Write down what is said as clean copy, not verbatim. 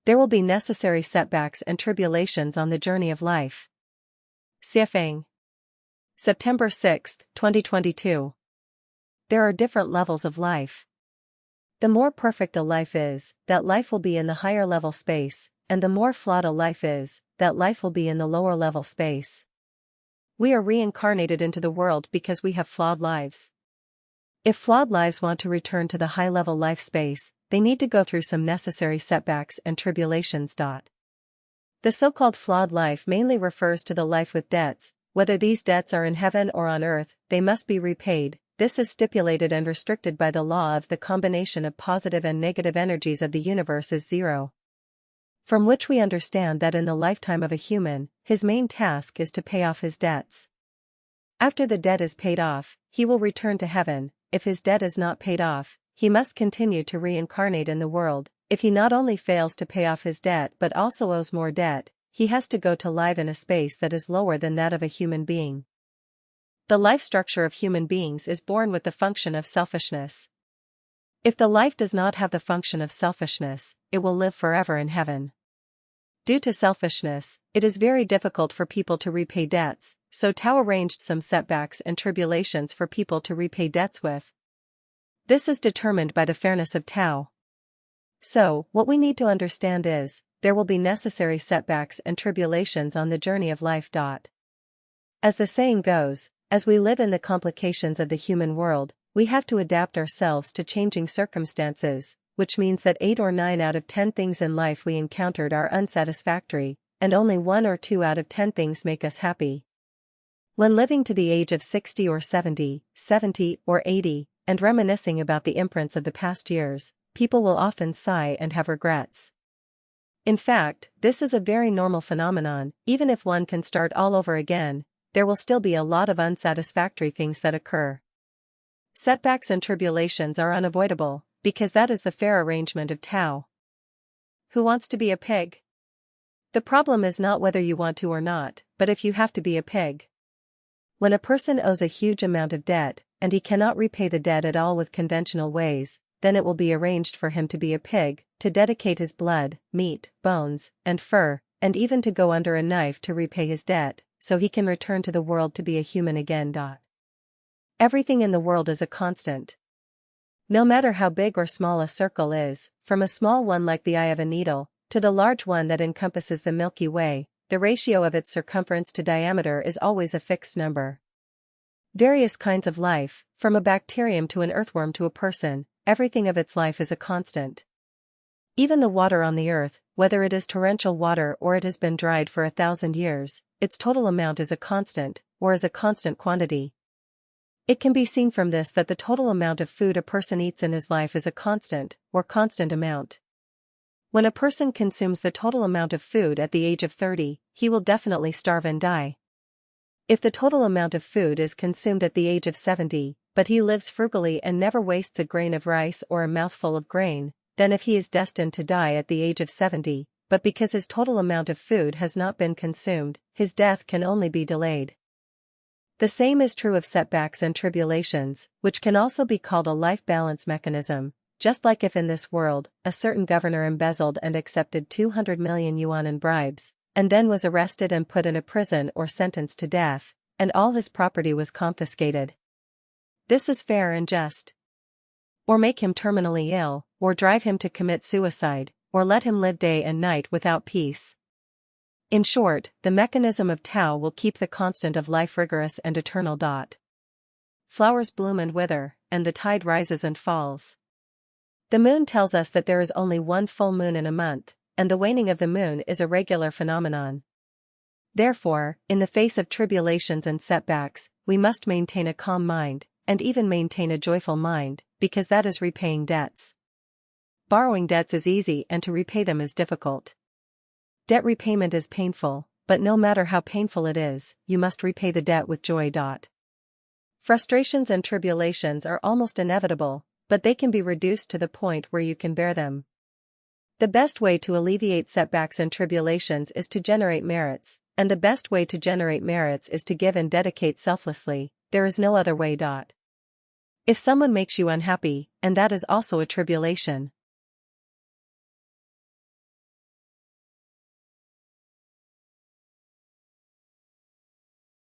There will be necessary setbacks and tribulations on the journey of life. Siafang. September 6, 2022. There are different levels of life. The more perfect a life is, that life will be in the higher level space, and the more flawed a life is, that life will be in the lower level space. We are reincarnated into the world because we have flawed lives. If flawed lives want to return to the high-level life space, they need to go through some necessary setbacks and tribulations. The so-called flawed life mainly refers to the life with debts. Whether these debts are in heaven or on earth, they must be repaid. This is stipulated and restricted by the law of the combination of positive and negative energies of the universe is zero. From which we understand that in the lifetime of a human, his main task is to pay off his debts. After the debt is paid off, he will return to heaven. If his debt is not paid off, he must continue to reincarnate in the world. If he not only fails to pay off his debt but also owes more debt, he has to go to live in a space that is lower than that of a human being. The life structure of human beings is born with the function of selfishness. If the life does not have the function of selfishness, it will live forever in heaven. Due to selfishness, it is very difficult for people to repay debts, so Tao arranged some setbacks and tribulations for people to repay debts with. This is determined by the fairness of Tao. So, what we need to understand is, there will be necessary setbacks and tribulations on the journey of life. As the saying goes, as we live in the complications of the human world, we have to adapt ourselves to changing circumstances, which means that 8 or 9 out of 10 things in life we encountered are unsatisfactory, and only 1 or 2 out of 10 things make us happy. When living to the age of 60 or 70 or 80, and reminiscing about the imprints of the past years, people will often sigh and have regrets. In fact, this is a very normal phenomenon. Even if one can start all over again, there will still be a lot of unsatisfactory things that occur. Setbacks and tribulations are unavoidable, because that is the fair arrangement of Tao. Who wants to be a pig? The problem is not whether you want to or not, but if you have to be a pig. When a person owes a huge amount of debt, and he cannot repay the debt at all with conventional ways, then it will be arranged for him to be a pig, to dedicate his blood, meat, bones, and fur, and even to go under a knife to repay his debt, so he can return to the world to be a human again. Everything in the world is a constant. No matter how big or small a circle is, from a small one like the eye of a needle, to the large one that encompasses the Milky Way, the ratio of its circumference to diameter is always a fixed number. Various kinds of life, from a bacterium to an earthworm to a person, everything of its life is a constant. Even the water on the earth, whether it is torrential water or it has been dried for 1,000 years, its total amount is a constant, or is a constant quantity. It can be seen from this that the total amount of food a person eats in his life is a constant, or constant amount. When a person consumes the total amount of food at the age of 30, he will definitely starve and die. If the total amount of food is consumed at the age of 70, but he lives frugally and never wastes a grain of rice or a mouthful of grain, then if he is destined to die at the age of 70, but because his total amount of food has not been consumed, his death can only be delayed. The same is true of setbacks and tribulations, which can also be called a life balance mechanism, just like if in this world, a certain governor embezzled and accepted 200 million yuan in bribes, and then was arrested and put in a prison or sentenced to death, and all his property was confiscated. This is fair and just. Or make him terminally ill, or drive him to commit suicide, or let him live day and night without peace. In short, the mechanism of Tao will keep the constant of life rigorous and eternal. Flowers bloom and wither, and the tide rises and falls. The moon tells us that there is only one full moon in a month, and the waning of the moon is a regular phenomenon. Therefore, in the face of tribulations and setbacks, we must maintain a calm mind, and even maintain a joyful mind, because that is repaying debts. Borrowing debts is easy and to repay them is difficult. Debt repayment is painful, but no matter how painful it is, you must repay the debt with joy. Frustrations and tribulations are almost inevitable, but they can be reduced to the point where you can bear them. The best way to alleviate setbacks and tribulations is to generate merits, and the best way to generate merits is to give and dedicate selflessly. There is no other way. If someone makes you unhappy, and that is also a tribulation.